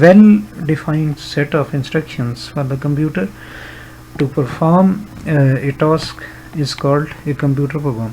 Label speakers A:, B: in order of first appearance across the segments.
A: well defined set of instructions for the computer to perform a task is called a computer program।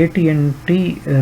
A: AT&T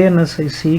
A: ANSI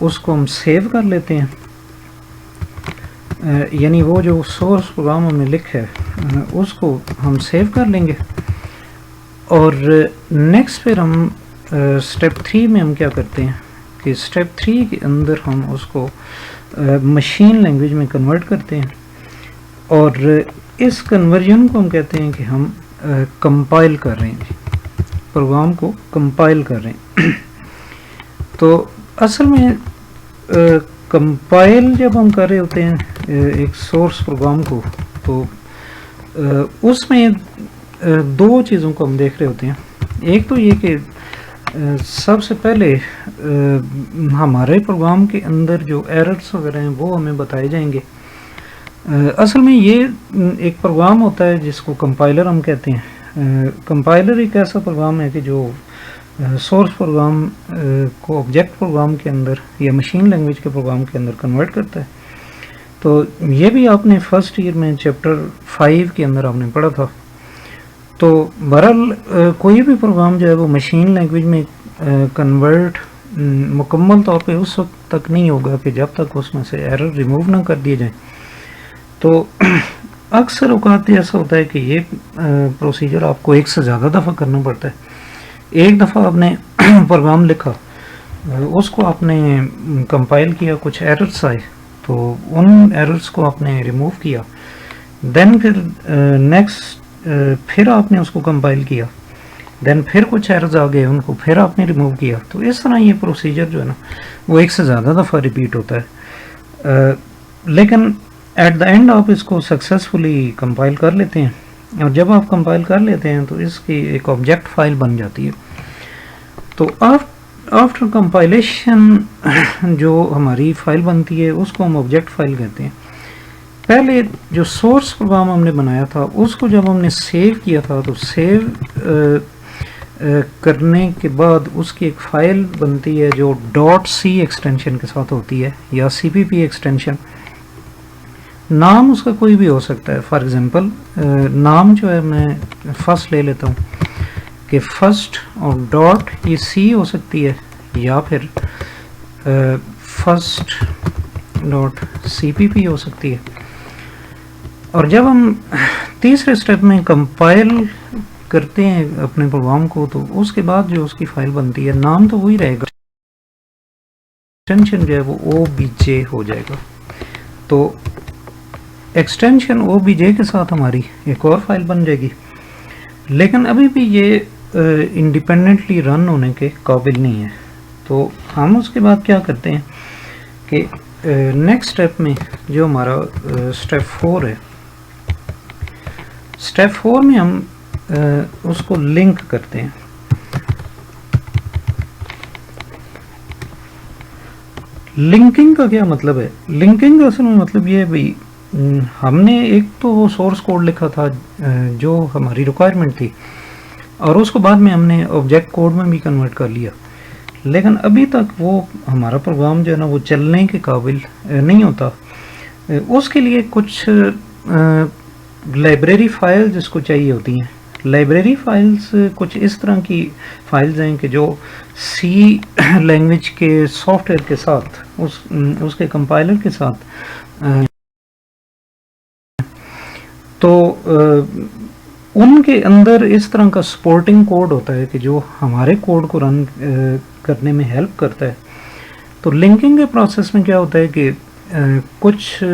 A: اس کو ہم save کر لیتے ہیں، یعنی وہ جو سورس پروگرام ہم نے لکھا ہے اس کو ہم سیو کر لیں گے، اور نیکسٹ پھر ہم اسٹیپ 3 میں ہم کیا کرتے ہیں کہ اسٹیپ 3 کے اندر ہم اس کو مشین لینگویج میں کنورٹ کرتے ہیں، اور اس کنورژن کو ہم کہتے ہیں کہ ہم کمپائل کر رہے ہیں، پروگرام کو کمپائل کر رہے ہیں۔ تو اصل میں کمپائل جب ہم کر رہے ہوتے ہیں ایک سورس پروگرام کو، تو اس میں دو چیزوں کو ہم دیکھ رہے ہوتے ہیں۔ ایک تو یہ کہ سب سے پہلے ہمارے پروگرام کے اندر جو ایررز وغیرہ ہیں وہ ہمیں بتائے جائیں گے۔ اصل میں یہ ایک پروگرام ہوتا ہے جس کو کمپائلر ہم کہتے ہیں۔ کمپائلر ایک ایسا پروگرام ہے کہ جو سورس پروگرام کو آبجیکٹ پروگرام کے اندر یا مشین لینگویج کے پروگرام کے اندر کنورٹ کرتا ہے۔ تو یہ بھی آپ نے فرسٹ ایئر میں چیپٹر 5 کے اندر آپ نے پڑھا تھا۔ تو بہرحال کوئی بھی پروگرام جو ہے وہ مشین لینگویج میں کنورٹ مکمل طور پہ اس وقت تک نہیں ہوگا کہ جب تک اس میں سے ایرر ریموو نہ کر دیے جائیں۔ تو اکثر اوقات ایسا ہوتا ہے کہ یہ پروسیجر آپ کو ایک سے زیادہ دفعہ کرنا پڑتا ہے۔ ایک دفعہ آپ نے پروگرام لکھا، اس کو آپ نے کمپائل کیا، کچھ ایررز آئے تو ان ایررز کو آپ نے ریموو کیا، دین پھر نیکسٹ پھر آپ نے اس کو کمپائل کیا، دین پھر کچھ ایررز آ گئے، ان کو پھر آپ نے ریموو کیا۔ تو اس طرح یہ پروسیجر جو ہے نا وہ ایک سے زیادہ دفعہ ریپیٹ ہوتا ہے، لیکن ایٹ دا اینڈ آپ اس کو سکسیزفلی کمپائل کر لیتے ہیں، اور جب آپ کمپائل کر لیتے ہیں تو اس کی ایک آبجیکٹ فائل بن جاتی ہے۔ تو آفٹر کمپائلیشن جو ہماری فائل بنتی ہے اس کو ہم آبجیکٹ فائل کہتے ہیں۔ پہلے جو سورس پروگرام ہم نے بنایا تھا اس کو جب ہم نے سیو کیا تھا تو سیو کرنے کے بعد اس کی ایک فائل بنتی ہے جو .c ایکسٹینشن کے ساتھ ہوتی ہے، یا CPP ایکسٹینشن۔ نام اس کا کوئی بھی ہو سکتا ہے، فار ایگزامپل نام جو ہے میں فرسٹ لے لیتا ہوں کہ فرسٹ، اور ڈاٹ یہ سی ہو سکتی ہے، یا پھر فرسٹ ڈاٹ CPP ہو سکتی ہے۔ اور جب ہم تیسرے سٹیپ میں کمپائل کرتے ہیں اپنے پروگرام کو تو اس کے بعد جو اس کی فائل بنتی ہے نام تو وہی رہے گا، ایکسٹینشن جو ہے وہ OBJ ہو جائے گا۔ تو ایکسٹینشن OBJ کے ساتھ ہماری ایک اور فائل بن جائے گی، لیکن ابھی بھی یہ انڈیپینڈنٹلی رن ہونے کے قابل نہیں ہے۔ تو ہم اس کے بعد کیا کرتے ہیں کہ نیکسٹ سٹیپ میں جو ہمارا سٹیپ 4 ہے، سٹیپ 4 میں ہم اس کو لنک کرتے ہیں۔ لنکنگ کا کیا مطلب ہے؟ لنکنگ کا اصل میں مطلب یہ ہے بھائی، ہم نے ایک تو وہ سورس کوڈ لکھا تھا جو ہماری ریکوائرمنٹ تھی، اور اس کو بعد میں ہم نے آبجیکٹ کوڈ میں بھی کنورٹ کر لیا، لیکن ابھی تک وہ ہمارا پروگرام جو ہے نا وہ چلنے کے قابل نہیں ہوتا۔ اس کے لیے کچھ لائبریری فائل جس کو چاہیے ہوتی ہیں۔ لائبریری فائلز کچھ اس طرح کی فائلز ہیں کہ جو سی لینگویج کے سافٹ ویئر کے ساتھ اس کے کمپائلر کے ساتھ تو ان کے اندر اس طرح کا سپورٹنگ کوڈ ہوتا ہے کہ جو ہمارے کوڈ کو رن کرنے میں ہیلپ کرتا ہے۔ تو لنکنگ کے پروسیس میں کیا ہوتا ہے کہ کچھ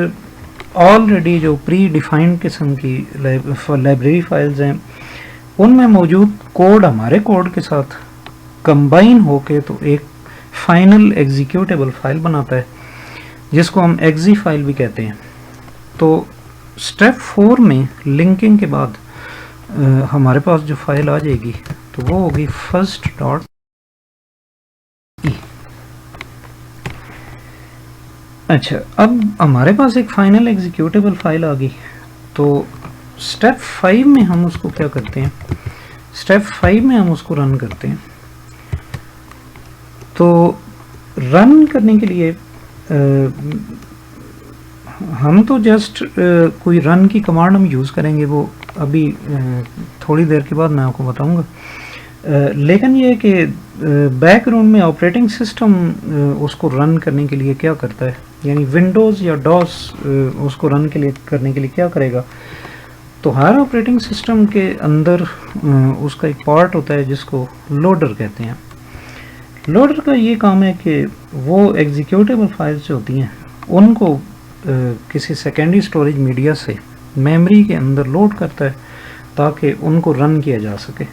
A: آلریڈی جو پری ڈیفائنڈ قسم کی لائبریری فائلز ہیں ان میں موجود کوڈ ہمارے کوڈ کے ساتھ کمبائن ہو کے تو ایک فائنل ایگزیکیوٹیبل فائل بناتا ہے جس کو ہم ایگزی فائل بھی کہتے ہیں۔ تو سٹیپ 4 میں لنکنگ کے بعد ہمارے پاس جو فائل آ جائے گی تو وہ ہوگی فرسٹ ڈاٹ ای۔ اچھا، اب ہمارے پاس ایک فائنل ایگزیکیوٹیبل فائل آ گئی، تو سٹیپ 5 میں ہم اس کو کیا کرتے ہیں؟ سٹیپ 5 میں ہم اس کو رن کرتے ہیں۔ تو رن کرنے کے لیے ہم تو جسٹ کوئی رن کی کمانڈ ہم یوز کریں گے، وہ ابھی تھوڑی دیر کے بعد میں آپ کو بتاؤں گا۔ لیکن یہ کہ بیک گراؤنڈ میں آپریٹنگ سسٹم اس کو رن کرنے کے لیے کیا کرتا ہے، یعنی ونڈوز یا ڈاس اس کو رن کرنے کے لیے کیا کرے گا. تو ہر آپریٹنگ سسٹم کے اندر اس کا ایک پارٹ ہوتا ہے جس کو لوڈر کہتے ہیں. لوڈر کا یہ کام ہے کہ وہ ایگزیکیوٹیبل فائلز جو ہوتی ہیں ان کو کسی سیکنڈری اسٹوریج میڈیا سے میموری کے اندر لوڈ کرتا ہے تاکہ ان کو رن کیا جا سکے.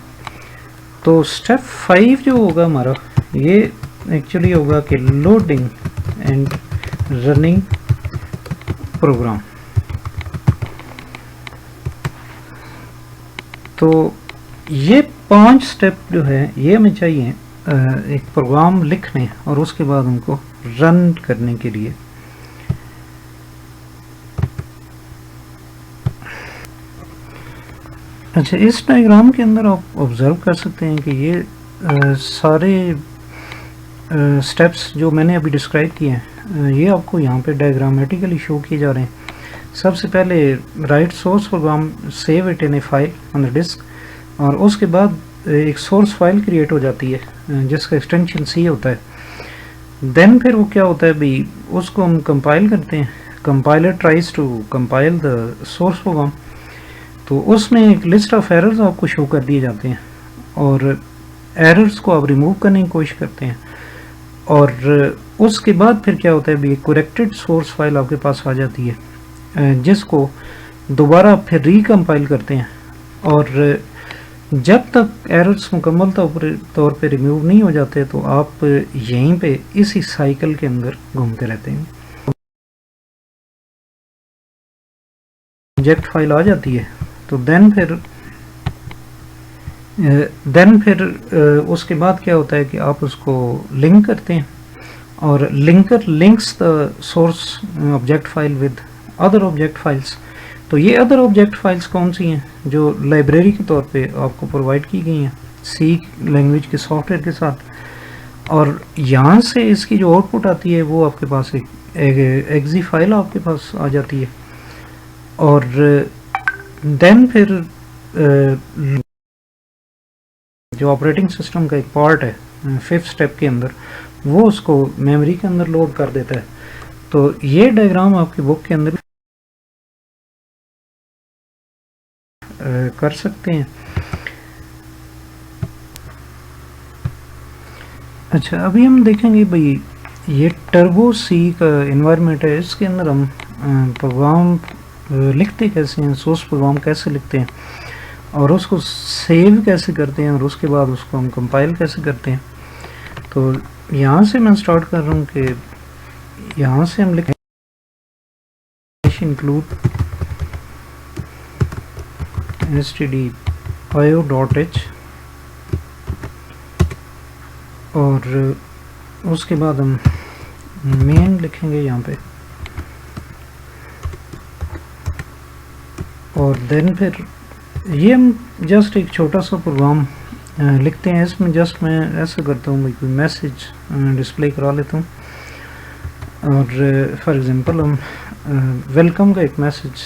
A: تو اسٹیپ 5 جو ہوگا ہمارا، یہ ایکچولی ہوگا کہ لوڈنگ اینڈ رننگ پروگرام. تو یہ 5 اسٹیپ جو ہے یہ ہمیں چاہیے ایک پروگرام لکھنے اور اس کے بعد ان کو رن کرنے کے لیے. اچھا، اس ڈائیگرام کے اندر آپ آبزرو کر سکتے ہیں کہ یہ سارے سٹیپس جو میں نے ابھی ڈسکرائب کیے ہیں یہ آپ کو یہاں پہ ڈائیگرامیٹیکلی شو کیے جا رہے ہیں. سب سے پہلے write source program save it in a file on the disk, اور اس کے بعد ایک سورس فائل کریٹ ہو جاتی ہے جس کا ایکسٹینشن سی ہوتا ہے. دین پھر وہ کیا ہوتا ہے بھائی، اس کو ہم کمپائل کرتے ہیں. Compiler tries to compile the source program, تو اس میں ایک لسٹ آف ایررز آپ کو شو کر دیے جاتے ہیں اور ایررز کو آپ ریموو کرنے کی کوشش کرتے ہیں. اور اس کے بعد پھر کیا ہوتا ہے بھی، کریکٹڈ سورس فائل آپ کے پاس آ جاتی ہے جس کو دوبارہ پھر ریکمپائل کرتے ہیں. اور جب تک ایررز مکمل طور پہ ریموو نہیں ہو جاتے تو آپ یہیں پہ اسی سائیکل کے اندر گھومتے رہتے ہیں. آبجیکٹ فائل آ جاتی ہے تو دین پھر اس کے بعد کیا ہوتا ہے کہ آپ اس کو لنک کرتے ہیں، اور linker links the source object file with other object files. تو یہ ادر آبجیکٹ فائلس کون سی ہیں جو لائبریری کے طور پہ آپ کو پرووائڈ کی گئی ہیں سی لینگویج کے سافٹ ویئر کے ساتھ. اور یہاں سے اس کی جو آؤٹ پٹ آتی ہے وہ آپ کے پاس ایک ایگزی فائل آپ کے پاس آ جاتی ہے. اور دین پھر جو آپریٹنگ سسٹم کا ایک پارٹ ہے 5th اسٹیپ کے اندر، وہ اس کو میموری کے اندر لوڈ کر دیتا ہے. تو یہ ڈائیگرام آپ کی بک کے اندر کر سکتے ہیں. اچھا، ابھی ہم دیکھیں گے بھائی یہ ٹربو سی کا انوائرمنٹ ہے، اس کے اندر ہم پروگرام لکھتے کیسے ہیں، سورس پروگرام کیسے لکھتے ہیں اور اس کو سیو کیسے کرتے ہیں اور اس کے بعد اس کو ہم کمپائل کیسے کرتے ہیں. تو یہاں سے میں سٹارٹ کر رہا ہوں کہ یہاں سے ہم لکھیں include stdio.h اور اس کے بعد ہم مین لکھیں گے یہاں پہ، اور دین پھر یہ ہم جسٹ ایک چھوٹا سا پروگرام لکھتے ہیں. اس میں جسٹ میں ایسا کرتا ہوں کوئی میسیج ڈسپلے کرا لیتا ہوں، اور فار ایگزامپل ہم ویلکم کا ایک میسیج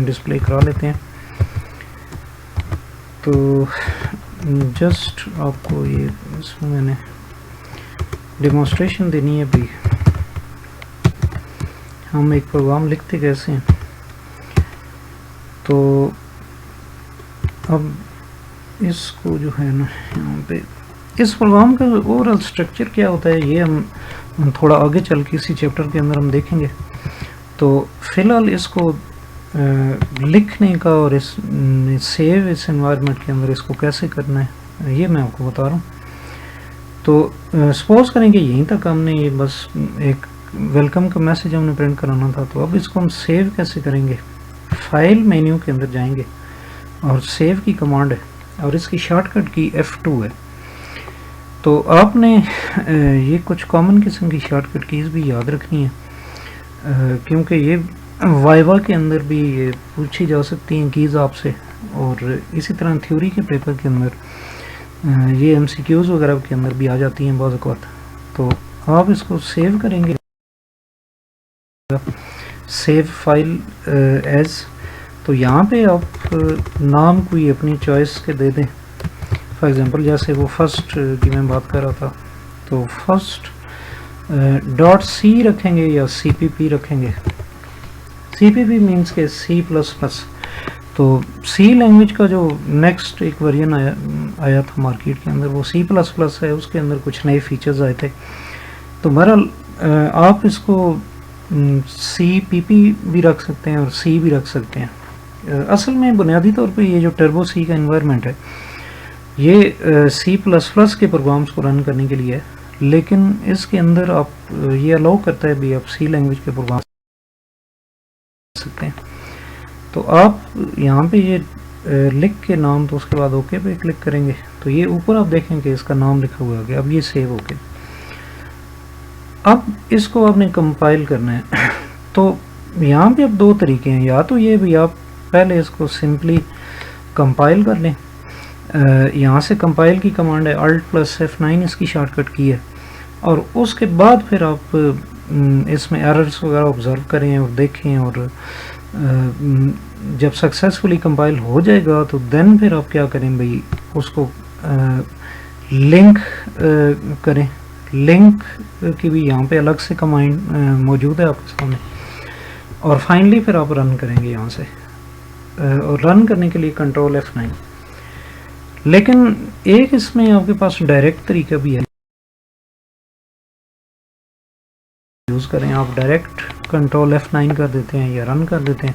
A: ڈسپلے کرا لیتے ہیں. تو جسٹ آپ کو یہ اس میں نے ڈیمونسٹریشن دینی ہے بھی ہم ایک پروگرام لکھتے کیسے ہیں. تو اب اس کو جو ہے نا یہاں پہ اس پروگرام کا اوور آل اسٹرکچر کیا ہوتا ہے یہ ہم تھوڑا آگے چل کے اسی چیپٹر کے اندر ہم دیکھیں گے. تو فی الحال اس کو لکھنے کا اور اس سیو اس انوائرمنٹ کے اندر اس کو کیسے کرنا ہے یہ میں آپ کو بتا رہا ہوں. تو سپوز کریں کہ یہیں تک ہم نے یہ بس ایک ویلکم کا میسیج ہم نے پرنٹ کرانا تھا. تو اب اس کو ہم سیو کیسے کریں گے، فائل مینیو کے اندر جائیں گے اور سیو کی کمانڈ ہے اور اس کی شارٹ کٹ کی F2 ہے. تو آپ نے یہ کچھ کامن قسم کی شارٹ کٹ کیز بھی یاد رکھنی ہے کیونکہ یہ وائوا کے اندر بھی یہ پوچھی جا سکتی ہیں کیز آپ سے، اور اسی طرح تھیوری کے پیپر کے اندر یہ MCQs وغیرہ کے اندر بھی آ جاتی ہیں بعض اوقات. تو آپ اس کو سیو کریں گے، سیو فائل ایز. تو یہاں پہ آپ نام کوئی اپنی چوائس کے دے دیں. فار ایگزامپل جیسے وہ فرسٹ کی میں بات کر رہا تھا، تو فرسٹ ڈاٹ سی رکھیں گے یا سی پی پی رکھیں گے. سی پی پی مینس کہ سی پلس پلس. تو سی لینگویج کا جو نیکسٹ ایک ورژن آیا تھا مارکیٹ کے اندر وہ سی پلس پلس ہے، اس کے اندر کچھ نئے فیچرز آئے تھے. تو بہرحال آپ اس کو سی پی پی بھی رکھ سکتے ہیں اور سی بھی رکھ سکتے ہیں. اصل میں بنیادی طور پہ یہ جو ٹربو سی کا انوائرمنٹ ہے یہ سی پلس پلس کے پروگرامز کو رن کرنے کے لیے ہے، لیکن اس کے اندر آپ یہ الاؤ کرتا ہے بھی آپ سی لینگویج کے پروگرام سکتے ہیں. تو آپ یہاں پہ یہ لکھ کے نام تو اس کے بعد اوکے پہ کلک کریں گے تو یہ اوپر آپ دیکھیں کہ اس کا نام لکھا ہوا ہے. اب یہ سیو ہو گیا. اب اس کو آپ نے کمپائل کرنا ہے. تو یہاں پہ اب دو طریقے ہیں، یا تو یہ بھی آپ پہلے اس کو سمپلی کمپائل کر لیں. یہاں سے کمپائل کی کمانڈ ہے Alt+F9 اس کی شارٹ کٹ کی ہے، اور اس کے بعد پھر آپ اس میں ایررز وغیرہ آبزرو کریں اور دیکھیں، اور جب سکسیزفلی کمپائل ہو جائے گا تو دین پھر آپ کیا کریں بھائی اس کو لنک کریں. لنک کی بھی یہاں پہ الگ سے کمانڈ موجود ہے آپ کے سامنے، اور فائنلی پھر آپ رن کریں گے یہاں سے. اور رن کرنے کے لیے کنٹرول F9. لیکن ایک اس میں آپ کے پاس ڈائریکٹ طریقہ بھی ہے یوز کریں. آپ ڈائریکٹ کنٹرول F9 کر دیتے ہیں یا رن کر دیتے ہیں.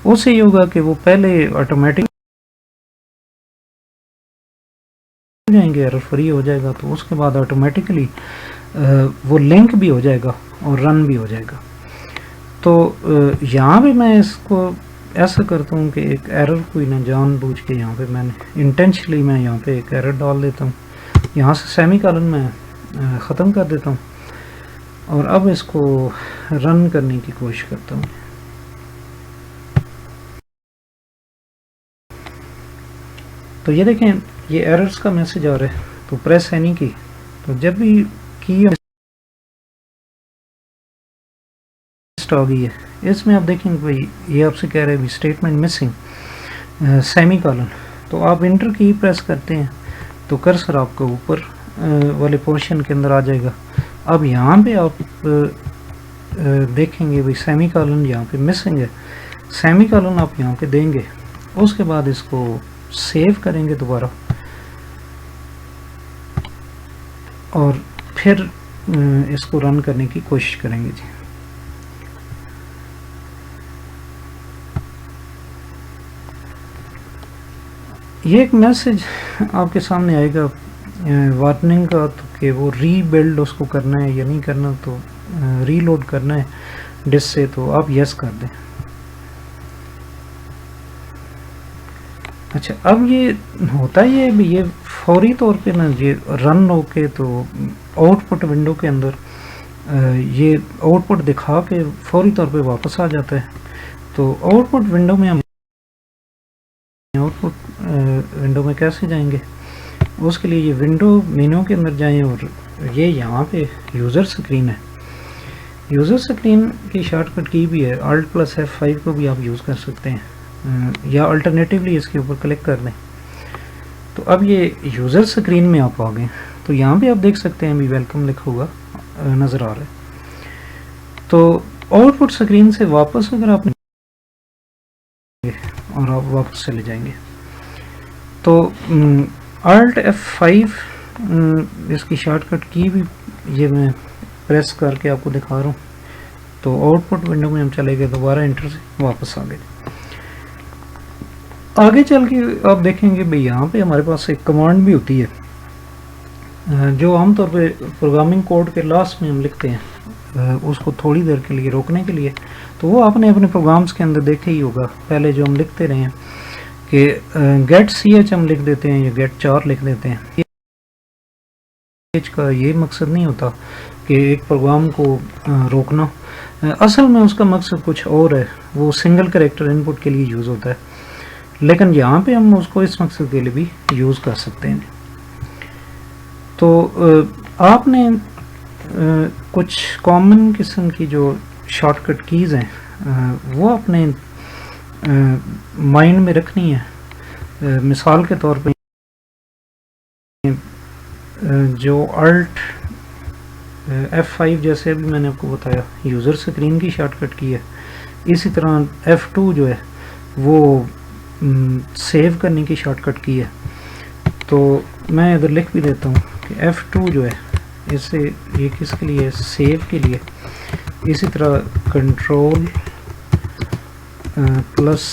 A: اس سے یہ ہوگا کہ وہ پہلے آٹومیٹک جائیں گے، ایرر فری ہو جائے گا، تو اس کے بعد آٹومیٹکلی وہ لنک بھی ہو جائے گا اور رن بھی ہو جائے گا. تو یہاں پہ میں اس کو ایسا کرتا ہوں کہ ایک ایرر کوئی نہ جان بوجھ کے یہاں پہ میں نے انٹینشنلی میں یہاں پہ ایک ایرر ڈال دیتا ہوں. یہاں سے سیمی کالن میں ختم کر دیتا ہوں، اور اب اس کو رن کرنے کی کوشش کرتا ہوں. تو یہ دیکھیں یہ ایررز کا میسج آ رہا ہے. تو پریس اینی کی، تو جب بھی کی آ گئی ہے اس میں آپ دیکھیں کہ یہ آپ سے کہہ رہے ہیں اسٹیٹمنٹ مسنگ سیمی کالن. تو آپ انٹر کی پریس کرتے ہیں تو کرسر آپ کو اوپر والے پورشن کے اندر آ جائے گا. اب یہاں پہ آپ دیکھیں گے بھائی سیمی کالن یہاں پہ مسنگ ہے. سیمی کالن آپ یہاں پہ دیں گے، اس کے بعد اس کو سیو کریں گے دوبارہ، اور پھر اس کو رن کرنے کی کوشش کریں گے. جی یہ ایک میسج آپ کے سامنے آئے گا وارننگ کا، تو کہ وہ ری بلڈ اس کو کرنا ہے یا نہیں کرنا، تو ری لوڈ کرنا ہے ڈسک سے، تو آپ یس کر دیں. اچھا اب یہ ہوتا ہی ہے یہ فوری طور پہ نا یہ رن ہو کے تو آؤٹ پٹ ونڈو کے اندر یہ آؤٹ پٹ دکھا کے فوری طور پہ واپس آ جاتا ہے. تو آؤٹ پٹ ونڈو میں ہم آؤٹ پٹ ونڈو میں کیسے جائیں گے؟ اس کے لیے یہ ونڈو مینو کے اندر جائیں، اور یہ یہاں پہ یوزر سکرین ہے. یوزر سکرین کی شارٹ کٹ کی بھی ہے Alt+F5 کو بھی آپ یوز کر سکتے ہیں، یا الٹرنیٹیولی اس کے اوپر کلک کر دیں. تو اب یہ یوزر سکرین میں آپ آ گئے. تو یہاں پہ آپ دیکھ سکتے ہیں بھی ویلکم لکھا ہوا نظر آ رہا ہے. تو آؤٹ پٹ سکرین سے واپس اگر آپ اور آپ واپس چلے جائیں گے تو Alt+F5 اس کی شارٹ کٹ کی بھی یہ میں پریس کر کے آپ کو دکھا رہا ہوں. تو آؤٹ پٹ ونڈو میں ہم چلے گئے، دوبارہ انٹر سے واپس آ گئے. آگے چل کے آپ دیکھیں گے بھئی یہاں پہ ہمارے پاس ایک کمانڈ بھی ہوتی ہے جو عام طور پہ پروگرامنگ کوڈ کے لاسٹ میں ہم لکھتے ہیں اس کو تھوڑی دیر کے لیے روکنے کے لیے. تو وہ آپ نے اپنے پروگرامز کے اندر دیکھا ہی ہوگا پہلے جو ہم لکھتے رہے ہیں کہ گیٹ ch ہم لکھ دیتے ہیں یا گیٹ 4 لکھ دیتے ہیں. کا یہ مقصد نہیں ہوتا کہ ایک پروگرام کو روکنا، اصل میں اس کا مقصد کچھ اور ہے، وہ سنگل کریکٹر ان پٹ کے لیے یوز ہوتا ہے. لیکن یہاں پہ ہم اس کو اس مقصد کے لیے بھی یوز کر سکتے ہیں. تو آپ نے کچھ کامن قسم کی جو شارٹ کٹ کیز ہیں وہ اپنے مائنڈ میں رکھنی ہے. مثال کے طور پہ جو الٹ F5 جیسے ابھی میں نے آپ کو بتایا یوزر اسکرین کی شارٹ کٹ کی ہے، اسی طرح F2 جو ہے وہ سیو کرنے کی شارٹ کٹ کی ہے. تو میں ادھر لکھ بھی دیتا ہوں کہ F2 جو ہے اسے یہ کس کے لیے، سیو کے لیے. اسی طرح کنٹرول پلس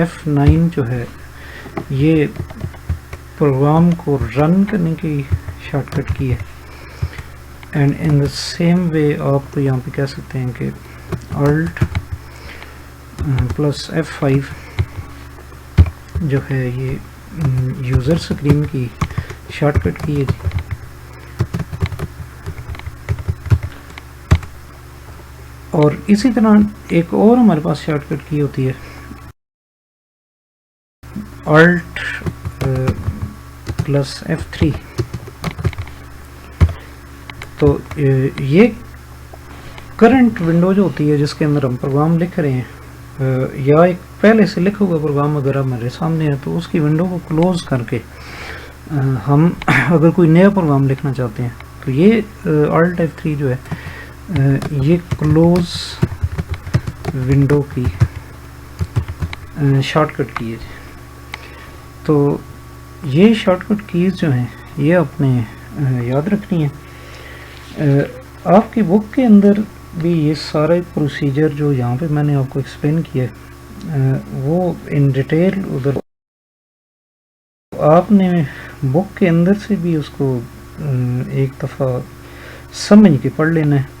A: F9 جو ہے یہ پروگرام کو رن کرنے کی شارٹ کٹ کی ہے. And in the same way آپ یہاں پہ کہہ سکتے ہیں کہ الٹ پلس F5 جو ہے یہ یوزر اسکرین کی شارٹ کٹ کی ہے. اور اسی طرح ایک اور ہمارے پاس شارٹ کٹ کی ہوتی ہے الٹ پلس F3. تو یہ کرنٹ ونڈو جو ہوتی ہے جس کے اندر ہم پروگرام لکھ رہے ہیں، یا ایک پہلے سے لکھا ہوا پروگرام اگر ہمارے سامنے ہے تو اس کی ونڈو کو کلوز کر کے ہم اگر کوئی نیا پروگرام لکھنا چاہتے ہیں تو یہ الٹ F3 جو ہے یہ کلوز ونڈو کی شارٹ کٹ کی ہے. تو یہ شارٹ کٹ کیز جو ہیں یہ آپ نے یاد رکھنی ہے. آپ کی بک کے اندر بھی یہ سارے پروسیجر جو یہاں پہ میں نے آپ کو ایکسپلین کیا ہے وہ ان ڈیٹیل ادھر آپ نے بک کے اندر سے بھی اس کو ایک دفعہ سمجھ کے پڑھ لینا ہے.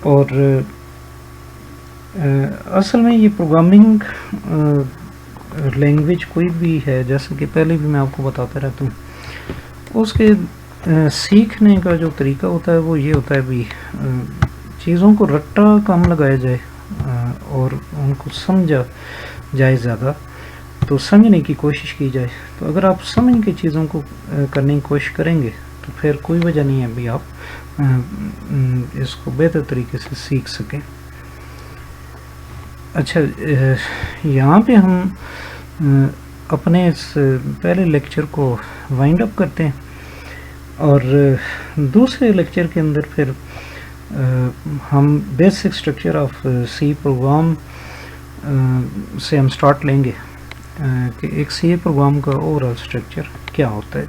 A: اور اصل میں یہ پروگرامنگ لینگویج کوئی بھی ہے، جیسے کہ پہلے بھی میں آپ کو بتاتا رہتا ہوں، اس کے سیکھنے کا جو طریقہ ہوتا ہے وہ یہ ہوتا ہے بھی چیزوں کو رٹا کم لگایا جائے اور ان کو سمجھا جائے زیادہ، تو سمجھنے کی کوشش کی جائے. تو اگر آپ سمجھ کے چیزوں کو کرنے کی کوشش کریں گے تو پھر کوئی وجہ نہیں ہے بھی آپ اس کو بہتر طریقے سے سیکھ سکیں. اچھا، یہاں پہ ہم اپنے اس پہلے لیکچر کو وائنڈ اپ کرتے ہیں اور دوسرے لیکچر کے اندر پھر ہم basic structure of C program سے ہم سٹارٹ لیں گے کہ ایک سی پروگرام کا اوور آل اسٹرکچر کیا ہوتا ہے.